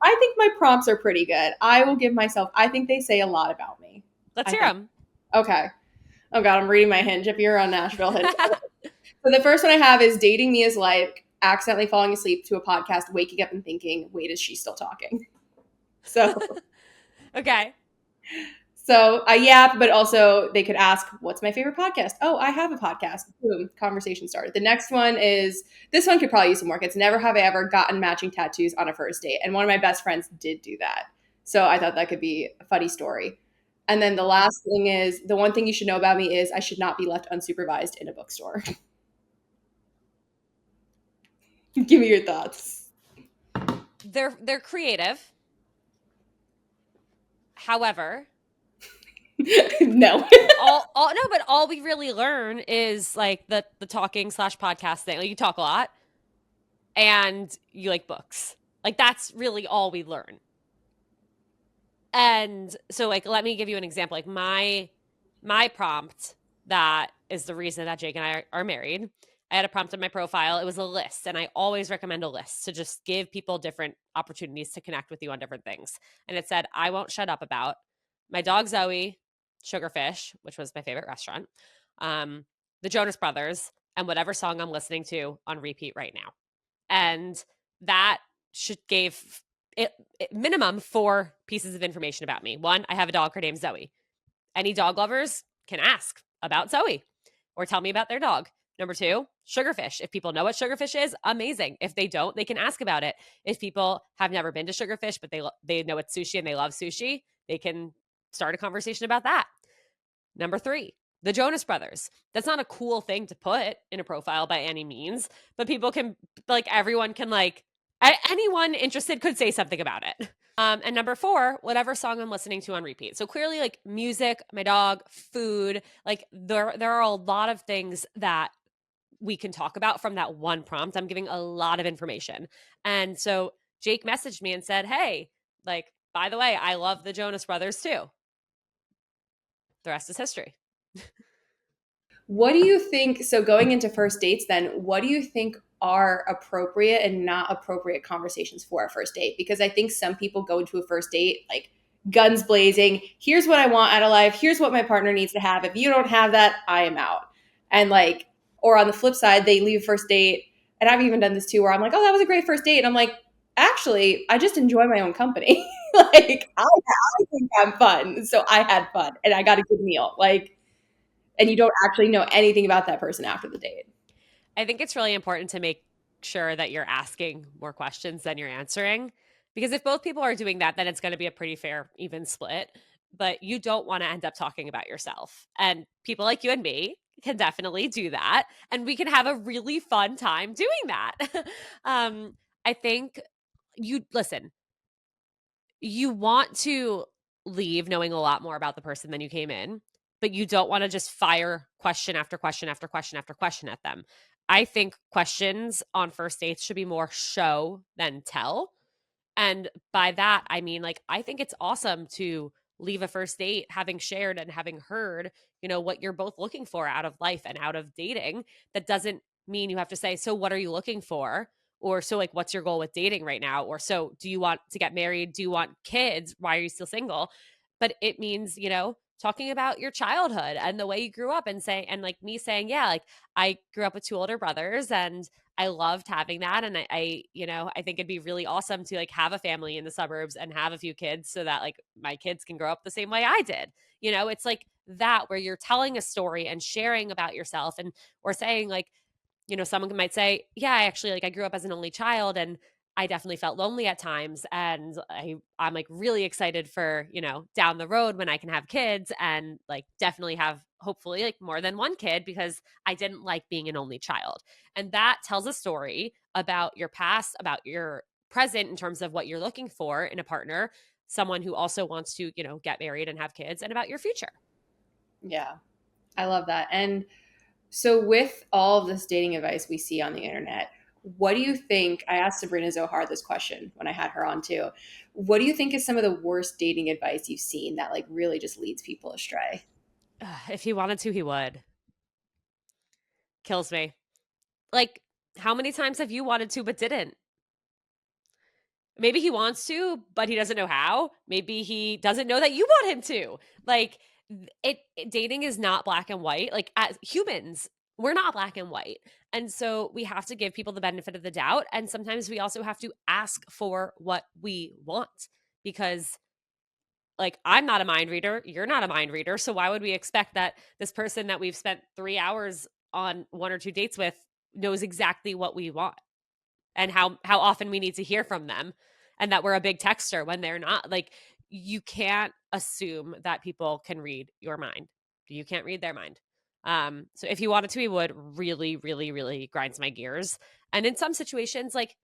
I think my prompts are pretty good. I will give myself, I think they say a lot about me. let's I hear think. them. Okay. Oh God, I'm reading my Hinge. If you're on Nashville Hinge. So the first one I have is dating me is like accidentally falling asleep to a podcast, waking up and thinking, wait, is she still talking? So, Okay. so I yap, but also they could ask, what's my favorite podcast? Oh, I have a podcast. Boom, conversation started. The next one is, this one could probably use some work. It's never have I ever gotten matching tattoos on a first date. And one of my best friends did do that. So I thought that could be a funny story. And then the last thing is, the one thing you should know about me is I should not be left unsupervised in a bookstore. Give me your thoughts. They're creative. However, No. all no, but all we really learn is like the talking / podcast thing. Like, you talk a lot and you like books. Like, that's really all we learn. And so, like, let me give you an example. Like, my prompt, that is the reason that Jake and I are married. I had a prompt in my profile. It was a list, and I always recommend a list to just give people different opportunities to connect with you on different things. And it said, I won't shut up about my dog Zoe, Sugarfish, which was my favorite restaurant, the Jonas Brothers, and whatever song I'm listening to on repeat right now. And that gave it minimum 4 pieces of information about me. 1, I have a dog. Her name's Zoe. Any dog lovers can ask about Zoe or tell me about their dog. Number 2, Sugarfish. If people know what Sugarfish is, amazing. If they don't, they can ask about it. If people have never been to Sugarfish, but they know it's sushi and they love sushi, they can start a conversation about that. Number 3, the Jonas Brothers. That's not a cool thing to put in a profile by any means, but people can, like, everyone can, like, anyone interested could say something about it. And number 4, whatever song I'm listening to on repeat. So clearly, like, music, my dog, food, like, there are a lot of things that we can talk about from that one prompt. I'm giving a lot of information. And so Jake messaged me and said, hey, like, by the way, I love the Jonas Brothers too. The rest is history. What do you think? So, going into first dates, then, what do you think are appropriate and not appropriate conversations for a first date? Because I think some people go into a first date like guns blazing. Here's what I want out of life. Here's what my partner needs to have. If you don't have that, I am out. And like, or on the flip side, they leave first date. And I've even done this too, where I'm like, oh, that was a great first date. And I'm like, actually, I just enjoy my own company. Like, I think I'm fun. So I had fun and I got a good meal. Like, and you don't actually know anything about that person after the date. I think it's really important to make sure that you're asking more questions than you're answering. Because if both people are doing that, then it's going to be a pretty fair, even split. But you don't want to end up talking about yourself. And people like you and me can definitely do that. And we can have a really fun time doing that. I think you want to leave knowing a lot more about the person than you came in, but you don't want to just fire question after question after question after question at them. I think questions on first dates should be more show than tell. And by that, I mean, like, I think it's awesome to leave a first date having shared and having heard, what you're both looking for out of life and out of dating. That doesn't mean you have to say, so what are you looking for? Or so, like, what's your goal with dating right now? Or so, do you want to get married? Do you want kids? Why are you still single? But it means, talking about your childhood and the way you grew up, and saying, and like me saying, yeah, like, I grew up with two older brothers and I loved having that. And I think it'd be really awesome to like have a family in the suburbs and have a few kids so that like my kids can grow up the same way I did. It's like that where you're telling a story and sharing about yourself, and or saying like, someone might say, yeah, I actually like I grew up as an only child and I definitely felt lonely at times. And I'm like really excited for, down the road when I can have kids and like definitely have hopefully like more than one kid because I didn't like being an only child. And that tells a story about your past, about your present in terms of what you're looking for in a partner, someone who also wants to, get married and have kids, and about your future. Yeah, I love that. And so, with all of this dating advice we see on the internet, what do you think? I asked Sabrina Zohar this question when I had her on too. What do you think is some of the worst dating advice you've seen that like really just leads people astray? If he wanted to, he would. Kills me. Like, how many times have you wanted to but didn't? Maybe he wants to, but he doesn't know how. Maybe he doesn't know that you want him to. Like, dating is not black and white. Like, as humans, we're not black and white. And so we have to give people the benefit of the doubt. And sometimes we also have to ask for what we want, because like, I'm not a mind reader, you're not a mind reader. So why would we expect that this person that we've spent 3 hours on one or two dates with knows exactly what we want, and how often we need to hear from them, and that we're a big texter when they're not? Like, you can't assume that people can read your mind. You can't read their mind. So if he wanted to, he would. Really, really, really grinds my gears. And in some situations, like,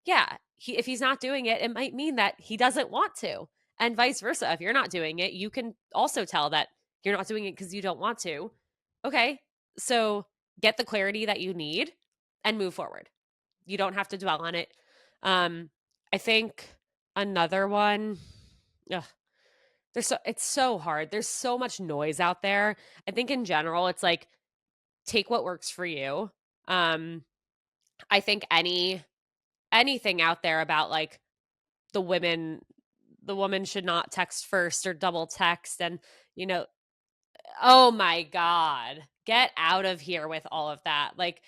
yeah, if he's not doing it, it might mean that he doesn't want to. And vice versa. If you're not doing it, you can also tell that you're not doing it because you don't want to. Okay. So get the clarity that you need and move forward. You don't have to dwell on it. I think another one, ugh, it's so hard. There's so much noise out there. I think in general, it's like, take what works for you. Um, I think anything out there about like the women, the woman should not text first or double text, and you know, oh my God, get out of here with all of that. Like,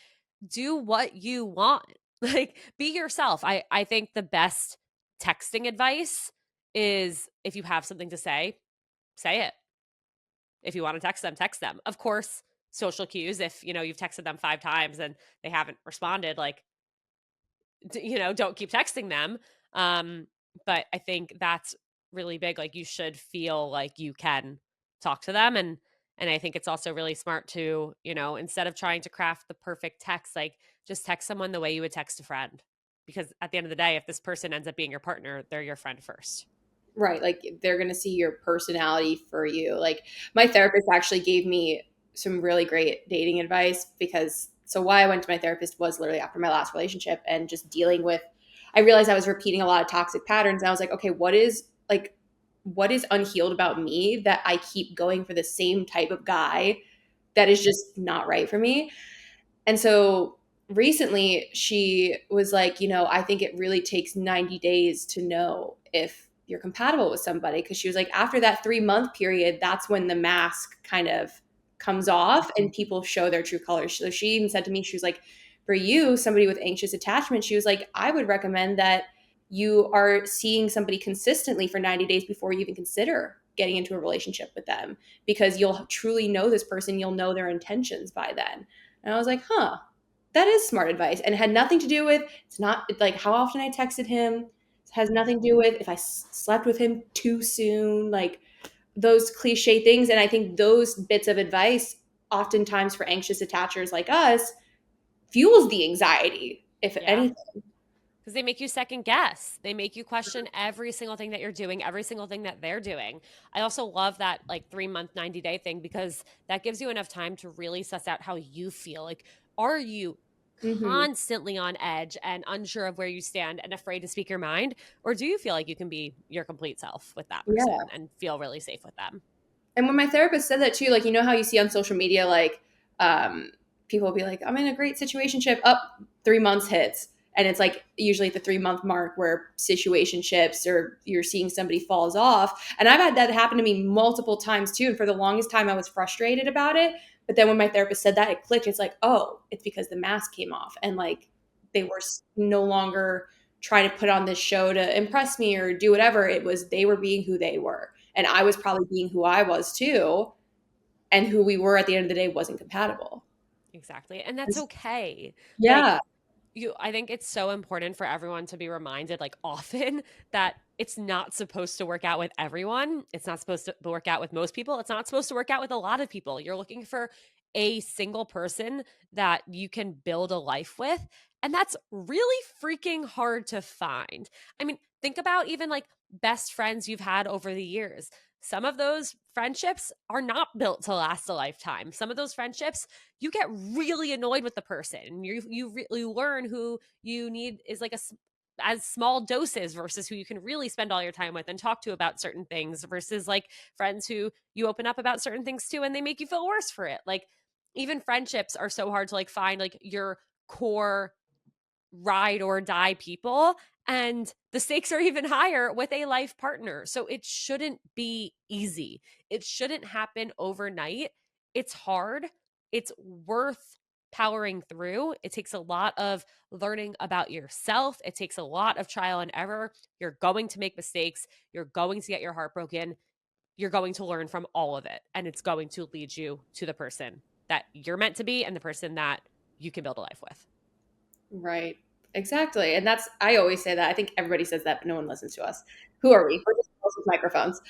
do what you want. Like, be yourself. I think the best texting advice is, if you have something to say it. If you want to text them, text them. Of course, social cues. If you've texted them 5 times and they haven't responded, like, don't keep texting them. But I think that's really big. Like, you should feel like you can talk to them. And I think it's also really smart to, instead of trying to craft the perfect text, like, just text someone the way you would text a friend. Because at the end of the day, if this person ends up being your partner, they're your friend first. Right. Like they're going to see your personality for you. Like my therapist actually gave me some really great dating advice because so why I went to my therapist was literally after my last relationship and just dealing with I realized I was repeating a lot of toxic patterns and I was like, okay, what is unhealed about me that I keep going for the same type of guy that is just not right for me? And so recently she was like, I think it really takes 90 days to know if you're compatible with somebody. Cause she was like, after that 3 month period, that's when the mask kind of comes off and people show their true colors. So she even said to me, she was like, for you, somebody with anxious attachment, she was like, I would recommend that you are seeing somebody consistently for 90 days before you even consider getting into a relationship with them because you'll truly know this person. You'll know their intentions by then. And I was like, huh, that is smart advice. And it had nothing to do with, it's not like how often I texted him. It has nothing to do with if I slept with him too soon, like those cliche things. And I think those bits of advice, oftentimes for anxious attachers like us, fuels the anxiety, if Yeah. anything. Because they make you second guess. They make you question every single thing that you're doing, every single thing that they're doing. I also love that like 3 month, 90-day thing because that gives you enough time to really suss out how you feel. Like, are you Hmm. constantly on edge and unsure of where you stand and afraid to speak your mind? Or do you feel like you can be your complete self with that person Yeah. and feel really safe with them? And when my therapist said that too, like, you know how you see on social media, like, um, people will be like, I'm in a great situationship, up 3 months hits. And it's like usually at the 3 month mark where situationships or you're seeing somebody falls off. And I've had that happen to me multiple times too. And for the longest time, I was frustrated about it. But then when my therapist said that, it clicked. It's like, oh, it's because the mask came off. And like they were no longer trying to put on this show to impress me or do whatever. It was they were being who they were. And I was probably being who I was too. And who we were at the end of the day wasn't compatible. Exactly. And that's okay. Like, Yeah. I think it's so important for everyone to be reminded like often that it's not supposed to work out with everyone. It's not supposed to work out with most people. It's not supposed to work out with a lot of people. You're looking for a single person that you can build a life with, and that's really freaking hard to find. I mean, think about even like best friends you've had over the years. Some of those friendships are not built to last a lifetime. Some of those friendships you get really annoyed with the person. You really learn who you need is like as small doses versus who you can really spend all your time with and talk to about certain things versus like friends who you open up about certain things to and they make you feel worse for it. Like even friendships are so hard to like find like your core ride or die people, and the stakes are even higher with a life partner. So it shouldn't be easy. It shouldn't happen overnight. It's hard. It's worth powering through. It takes a lot of learning about yourself. It takes a lot of trial and error. You're going to make mistakes. You're going to get your heart broken. You're going to learn from all of it. And it's going to lead you to the person that you're meant to be and the person that you can build a life with. Right. Exactly. And that's, I always say that. I think everybody says that, but no one listens to us. Who are we? We're just girls with microphones.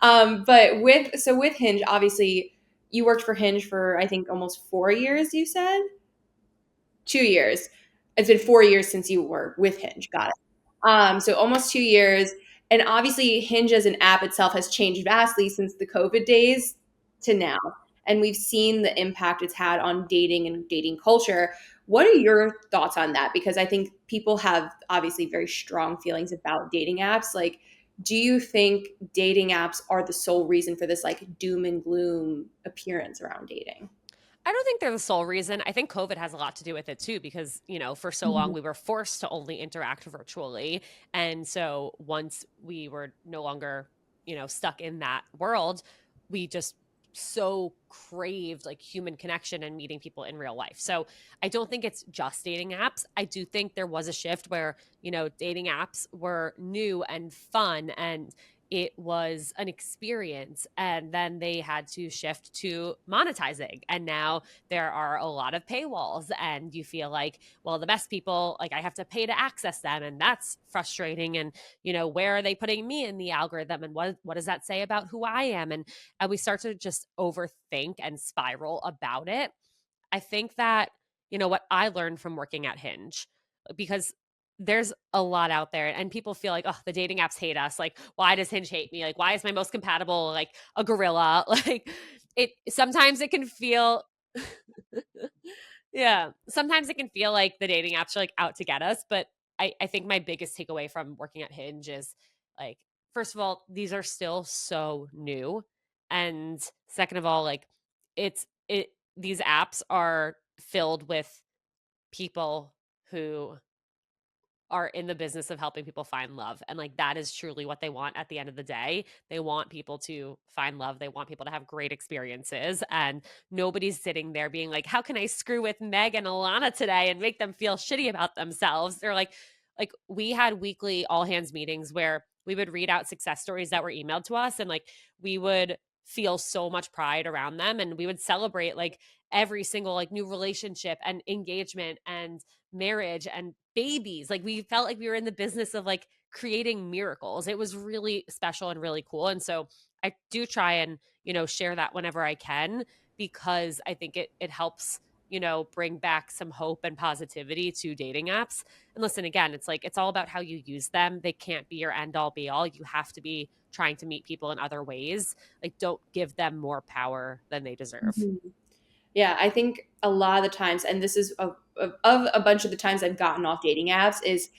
But with Hinge, obviously, you worked for Hinge for, I think, almost 4 years, you said? 2 years. It's been 4 years since you were with Hinge. Got it. So almost 2 years. And obviously, Hinge as an app itself has changed vastly since the COVID days to now. And we've seen the impact it's had on dating and dating culture. What are your thoughts on that? Because I think people have obviously very strong feelings about dating apps. Like, do you think dating apps are the sole reason for this like doom and gloom appearance around dating? I don't think they're the sole reason. I think COVID has a lot to do with it too, because, for so long Mhm. we were forced to only interact virtually. And so once we were no longer, stuck in that world, we just so craved like human connection and meeting people in real life. So I don't think it's just dating apps. I do think there was a shift where, dating apps were new and fun and it was an experience, and then they had to shift to monetizing, and now there are a lot of paywalls, and you feel like, well, the best people, like, I have to pay to access them, and that's frustrating. And where are they putting me in the algorithm, and what does that say about who I am? And we start to just overthink and spiral about it. I think that, what I learned from working at Hinge, because there's a lot out there and people feel like, oh, the dating apps hate us. Like, why does Hinge hate me? Like, why is my most compatible like a gorilla? Like, it sometimes it can feel, yeah, sometimes it can feel like the dating apps are like out to get us. But I think my biggest takeaway from working at Hinge is like, first of all, these are still so new. And second of all, like, these apps are filled with people who are in the business of helping people find love. And like that is truly what they want at the end of the day. They want people to find love. They want people to have great experiences. And nobody's sitting there being like, how can I screw with Meg and Ilana today and make them feel shitty about themselves? They're like we had weekly all hands meetings where we would read out success stories that were emailed to us, and like we would feel so much pride around them, and we would celebrate like every single like new relationship and engagement and marriage and babies. Like we felt like we were in the business of like creating miracles. It was really special and really cool. And so I do try and, share that whenever I can, because I think it helps bring back some hope and positivity to dating apps. And listen, again, it's like, it's all about how you use them. They can't be your end all be all. You have to be trying to meet people in other ways. Like, don't give them more power than they deserve. Mhm. Yeah, I think a lot of the times, and this is of a bunch of the times I've gotten off dating apps, is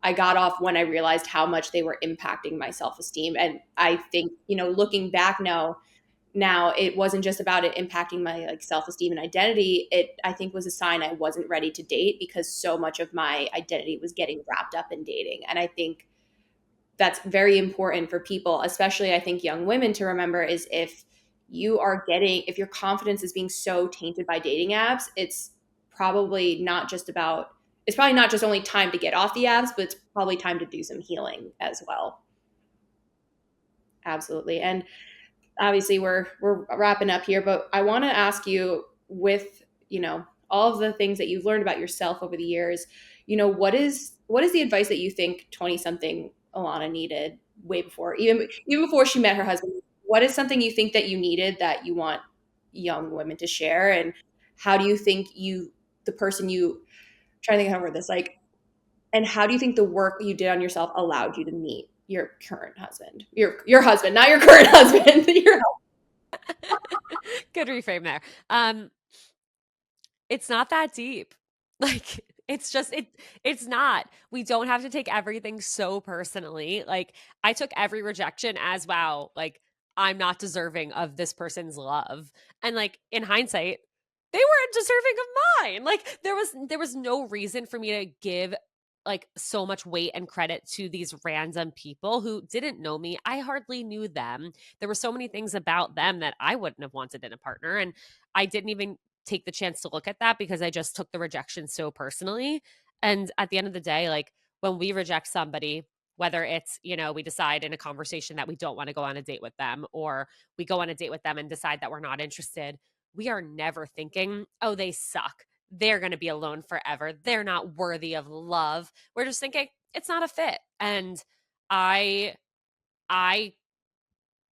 I got off when I realized how much they were impacting my self-esteem. And I think, looking back now it wasn't just about it impacting my like self-esteem and identity. It, I think, was a sign I wasn't ready to date because so much of my identity was getting wrapped up in dating. And I think that's very important for people, especially I think young women, to remember, is if your confidence is being so tainted by dating apps, it's probably not just only time to get off the apps, but it's probably time to do some healing as well. Absolutely. And obviously we're wrapping up here, but I want to ask you, with, all of the things that you've learned about yourself over the years, what is the advice that you think 20 something Ilana needed way before, even before she met her husband? What is something you think that you needed that you want young women to share? And how do you think the person you trying to think how to word this, like, and how do you think the work you did on yourself allowed you to meet your current husband, your husband, not your current husband, your Good reframe there. It's not that deep. Like, it's not. We don't have to take everything so personally. Like, I took every rejection as, wow, like, I'm not deserving of this person's love. And like, in hindsight, they weren't deserving of mine. Like, there was no reason for me to give like so much weight and credit to these random people who didn't know me. I hardly knew them. There were so many things about them that I wouldn't have wanted in a partner, and I didn't even take the chance to look at that because I just took the rejection so personally. And at the end of the day, like, when we reject somebody, whether it's, we decide in a conversation that we don't want to go on a date with them, or we go on a date with them and decide that we're not interested, we are never thinking, oh, they suck, they're going to be alone forever, they're not worthy of love. We're just thinking it's not a fit. And I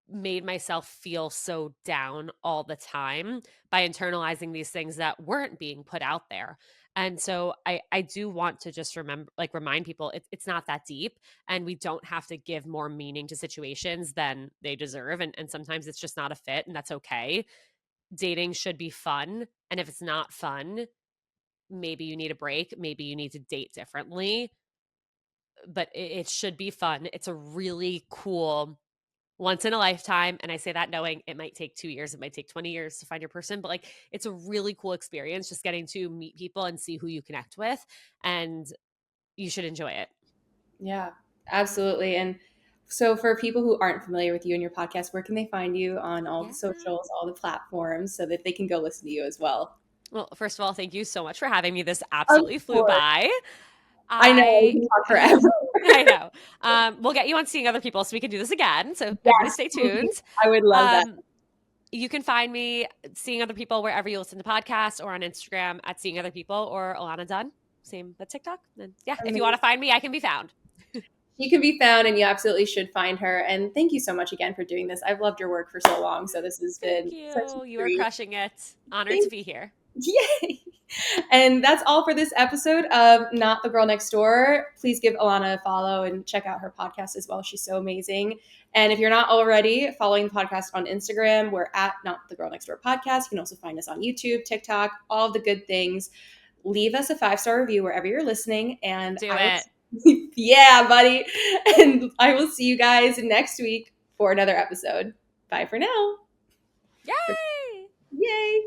made myself feel so down all the time by internalizing these things that weren't being put out there. And so I do want to just remind people, it's not that deep, and we don't have to give more meaning to situations than they deserve. And sometimes it's just not a fit, and that's okay. Dating should be fun. And if it's not fun, maybe you need a break. Maybe you need to date differently, but it should be fun. It's a really cool once in a lifetime. And I say that knowing it might take 2 years, it might take 20 years to find your person, but like, it's a really cool experience just getting to meet people and see who you connect with. And you should enjoy it. Yeah, absolutely. And so for people who aren't familiar with you and your podcast, where can they find you on all the Yeah. socials, all the platforms, so that they can go listen to you as well? Well, first of all, thank you so much for having me. This Of absolutely flew course. by. I know we I can talk forever. I know. We'll get you on Seeing Other People so we can do this again. So everybody Yes, stay please. tuned. I would love that. Um, you can find me Seeing Other People wherever you listen to podcasts, or on Instagram at Seeing Other People, or Ilana Dunn. Same but TikTok. And yeah, if you want to find me, I can be found. She can be found, and you absolutely should find her. And thank you so much again for doing this. I've loved your work for so long, so this has Thank been such a you. You are treat. crushing it. Honored to Thank be here. Yay! And that's all for this episode of Not the Girl Next Door. Please give Ilana a follow and check out her podcast as well. She's so amazing. And if you're not already following the podcast on Instagram, we're at Not the Girl Next Door podcast. You can also find us on YouTube, TikTok, all the good things. Leave us a 5-star review wherever you're listening. And Do I will, it. yeah, buddy. And I will see you guys next week for another episode. Bye for now. Yay! Yay.